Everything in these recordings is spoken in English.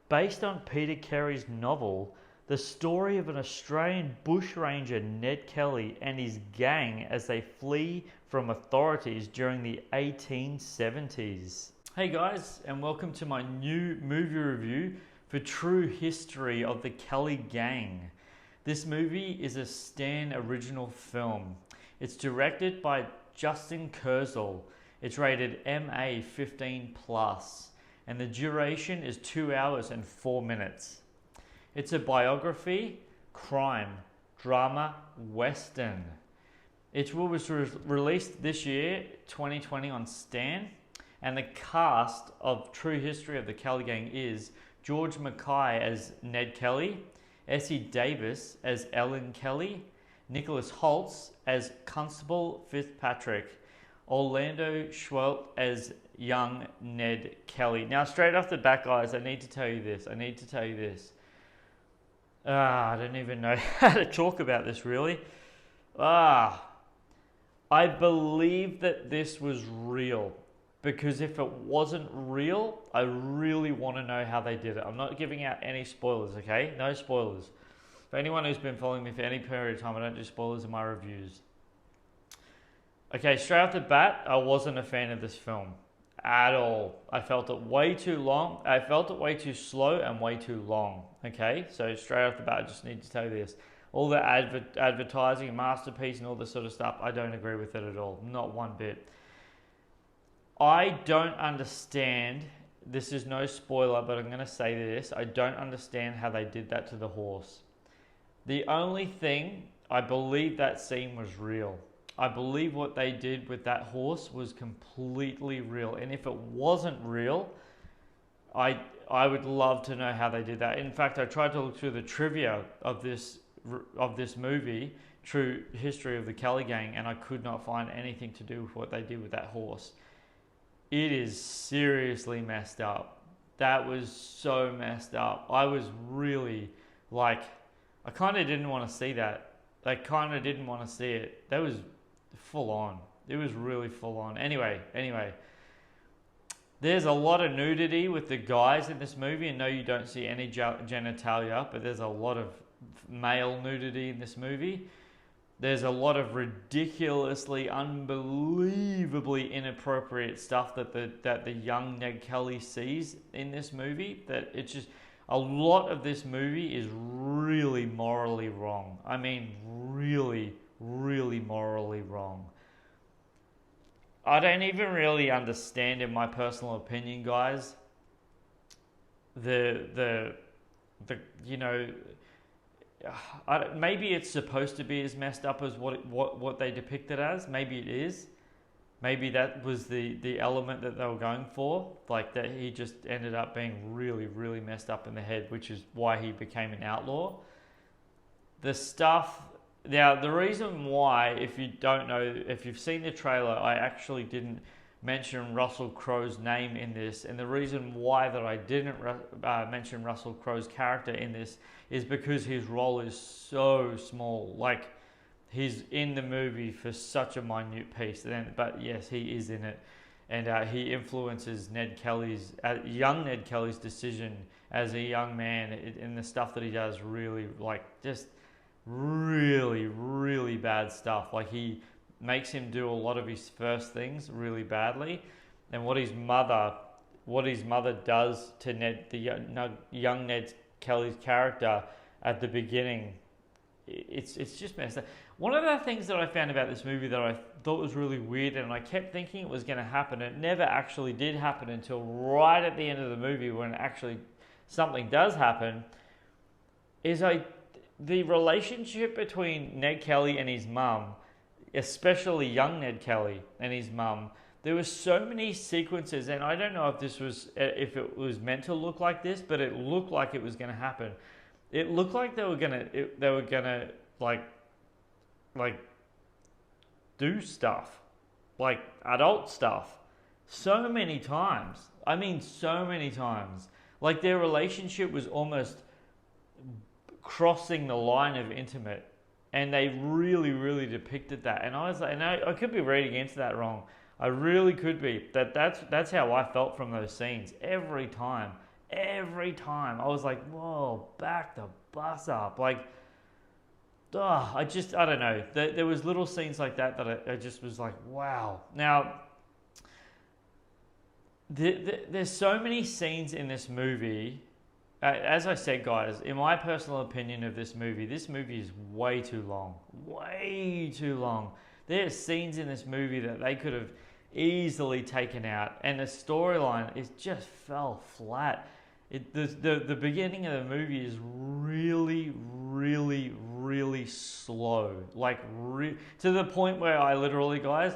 based on Peter Carey's novel, the story of an Australian bushranger, Ned Kelly, and his gang as they flee from authorities during the 1870s. Hey guys, and welcome to my new movie review for True History of the Kelly Gang. This movie is a Stan original film. It's directed by Justin Kurzel. It's rated MA 15+, and the duration is 2 hours and 4 minutes. It's a biography, crime, drama, western. It was released this year, 2020, on Stan, and the cast of True History of the Kelly Gang is George Mackay as Ned Kelly, Essie Davis as Ellen Kelly, Nicholas Holtz as Constable Fitzpatrick, Orlando Schwelt as young Ned Kelly. Now, straight off the bat, guys, I need to tell you this. I don't even know how to talk about this, really. I believe that this was real. Because if it wasn't real, I really want to know how they did it. I'm not giving out any spoilers, okay? No spoilers. For anyone who's been following me for any period of time, I don't do spoilers in my reviews. Okay, straight off the bat, I wasn't a fan of this film at all. I felt it way too long. I felt it way too slow and way too long, okay? So straight off the bat, I just need to tell you this. All the advertising, masterpiece and all this sort of stuff, I don't agree with it at all. Not one bit. I don't understand, this is no spoiler, but I'm going to say this. I don't understand how they did that to the horse. The only thing, I believe that scene was real. I believe what they did with that horse was completely real. And if it wasn't real, I would love to know how they did that. In fact, I tried to look through the trivia of this movie, True History of the Kelly Gang, and I could not find anything to do with what they did with that horse. It is seriously messed up. That was so messed up. I was really I kind of didn't want to see that. I kind of didn't want to see it. That was full on. It was really full on. Anyway. There's a lot of nudity with the guys in this movie, and no, you don't see any genitalia, but there's a lot of male nudity in this movie. There's a lot of ridiculously, unbelievably inappropriate stuff that the young Ned Kelly sees in this movie. That it's just, a lot of this movie is really morally wrong. I mean, really, really morally wrong. I don't even really understand, in my personal opinion, guys, maybe it's supposed to be as messed up as what they depict it as. Maybe it is. Maybe that was the element that they were going for. Like that he just ended up being really, really messed up in the head, which is why he became an outlaw. Now, the reason why, if you don't know, if you've seen the trailer, I actually didn't mention Russell Crowe's name in this, and the reason why that I didn't mention Russell Crowe's character in this is because his role is so small. Like, he's in the movie for such a minute piece, but yes, he is in it, and he influences young Ned Kelly's decision as a young man in the stuff that he does. Really, just really, really bad stuff. Like, he makes him do a lot of his first things really badly, and what his mother does to Ned, the young Ned Kelly's character at the beginning, it's just messed up. One of the things that I found about this movie that I thought was really weird, and I kept thinking it was going to happen, it never actually did happen until right at the end of the movie when actually something does happen, is the relationship between Ned Kelly and his mum, especially young Ned Kelly and his mum. There were so many sequences, and I don't know if it was meant to look like this, but it looked like it was going to happen. It looked like they were gonna do stuff, like adult stuff, so many times. I mean, so many times. Like, their relationship was almost crossing the line of intimate, and they really, really depicted that. And I was like, and I could be reading into that wrong. I really could be. That's how I felt from those scenes every time. every time. I was like, whoa, back the bus up. Like, I don't know. There was little scenes like that I just was like, wow. Now, there's so many scenes in this movie. As I said, guys, in my personal opinion of this movie is way too long. Way too long. There's scenes in this movie that they could have easily taken out, and the storyline just fell flat. The beginning of the movie is really, really, really slow. Like, to the point where I literally, guys,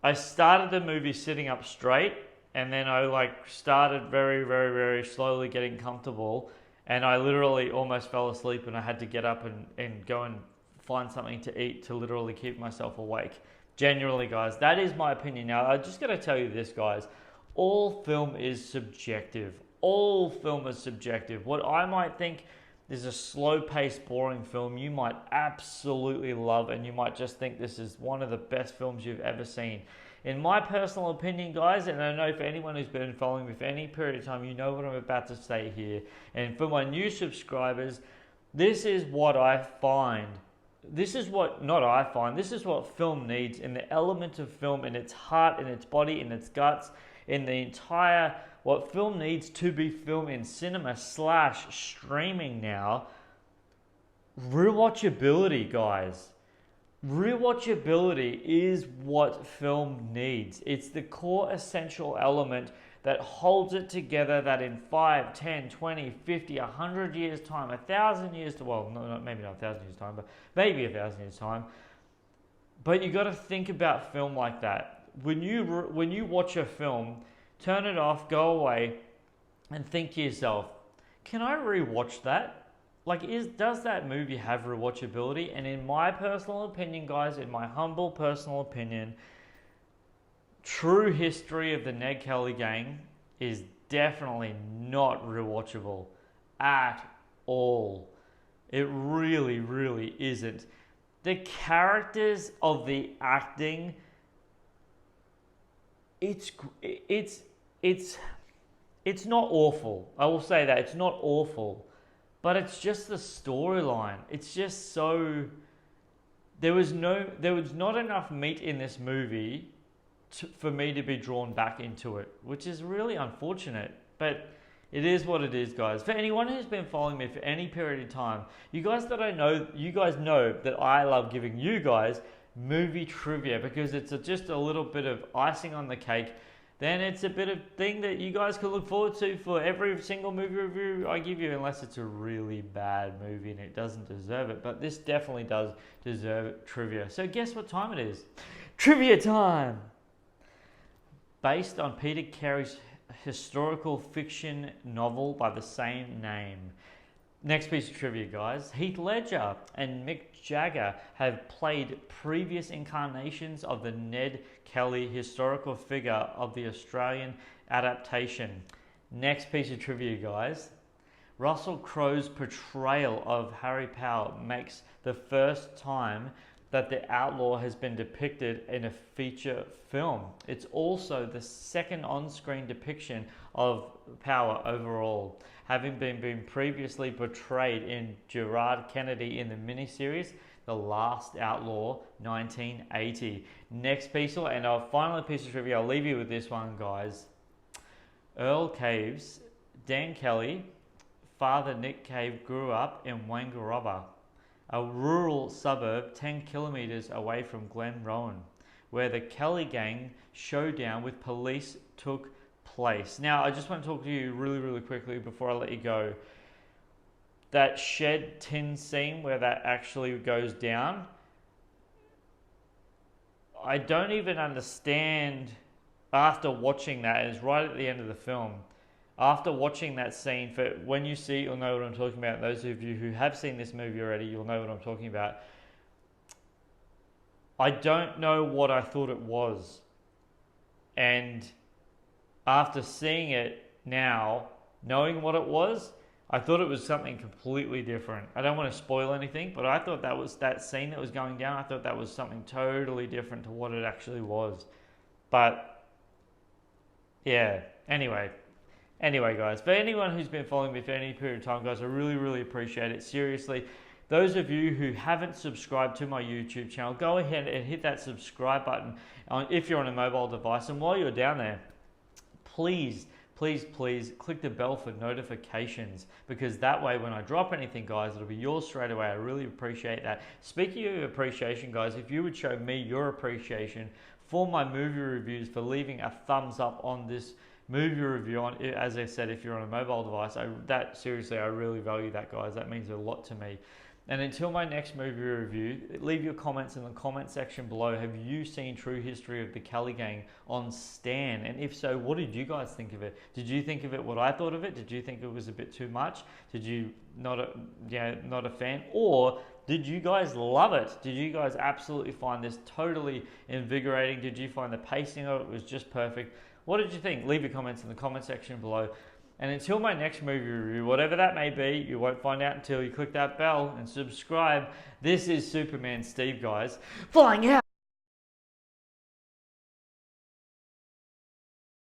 I started the movie sitting up straight, and then I started very, very, very slowly getting comfortable, and I literally almost fell asleep, and I had to get up and go and find something to eat to literally keep myself awake. Genuinely, guys, that is my opinion. Now, I just got to tell you this, guys. All film is subjective. All film is subjective. What I might think is a slow-paced, boring film, you might absolutely love, and you might just think this is one of the best films you've ever seen. In my personal opinion, guys, and I know for anyone who's been following me for any period of time, you know what I'm about to say here. And for my new subscribers, this is what I find. This is what film needs in the element of film, in its heart, in its body, in its guts, in the entire, what film needs to be film in cinema / streaming now. Rewatchability, guys. Rewatchability is what film needs. It's the core essential element that holds it together, that in 5, 10, 20, 50, 100 years time, 1,000 years to, well, no, maybe not 1,000 years time, but maybe 1,000 years time. But you got to think about film like that. When you watch a film, turn it off, go away, and think to yourself, can I rewatch that? Like, does that movie have rewatchability? And in my personal opinion, guys, in my humble personal opinion, true history of the Ned Kelly gang is definitely not rewatchable at all. It really, really isn't. The characters of the acting, it's not awful. I will say that it's not awful, but it's just the storyline. It's just so, there was not enough meat in this movie for me to be drawn back into it, which is really unfortunate, but it is what it is, guys. For anyone who's been following me for any period of time, you guys know that I love giving you guys movie trivia, because it's just a little bit of icing on the cake. Then it's a bit of thing that you guys can look forward to for every single movie review I give you, unless it's a really bad movie and it doesn't deserve it. But this definitely does deserve trivia. So guess what time it is? Trivia time! Based on Peter Carey's historical fiction novel by the same name. Next piece of trivia, guys. Heath Ledger and Mick Jagger have played previous incarnations of the Ned Kelly historical figure of the Australian adaptation. Next piece of trivia, guys. Russell Crowe's portrayal of Harry Power makes the first time that the outlaw has been depicted in a feature film. It's also the second on-screen depiction of Power overall, having been previously portrayed in Gerard Kennedy in the miniseries The Last Outlaw, 1980. Next piece, and our final piece of trivia, I'll leave you with this one, guys. Earl Caves, Dan Kelly, father Nick Cave, grew up in Wangaratta, a rural suburb 10 kilometres away from Glenrowan, where the Kelly gang showdown with police took place. Now, I just want to talk to you really, really quickly before I let you go. That shed tin scene where that actually goes down, I don't even understand after watching that. It's right at the end of the film. After watching that scene, for when you see, you'll know what I'm talking about. Those of you who have seen this movie already, you'll know what I'm talking about. I don't know what I thought it was. And after seeing it now, knowing what it was, I thought it was something completely different. I don't want to spoil anything, but I thought that was that scene that was going down. I thought that was something totally different to what it actually was. But yeah, anyway, Anyway, guys, for anyone who's been following me for any period of time, guys, I really appreciate it. Seriously, those of you who haven't subscribed to my YouTube channel, go ahead and hit that subscribe button if you're on a mobile device. And while you're down there, please click the bell for notifications, because that way when I drop anything, guys, it'll be yours straight away. I really appreciate that. Speaking of appreciation, guys, if you would show me your appreciation for my movie reviews, for leaving a thumbs up on this movie review, on, as I said, if you're on a mobile device, seriously, I really value that, guys. That means a lot to me. And until my next movie review, leave your comments in the comment section below. Have you seen True History of the Kelly Gang on Stan? And if so, what did you guys think of it? Did you think of it what I thought of it? Did you think it was a bit too much? Did you not a fan? Or did you guys love it? Did you guys absolutely find this totally invigorating? Did you find the pacing of it was just perfect? What did you think? Leave your comments in the comment section below. And until my next movie review, whatever that may be, you won't find out until you click that bell and subscribe. This is Superman Steve, guys, flying out.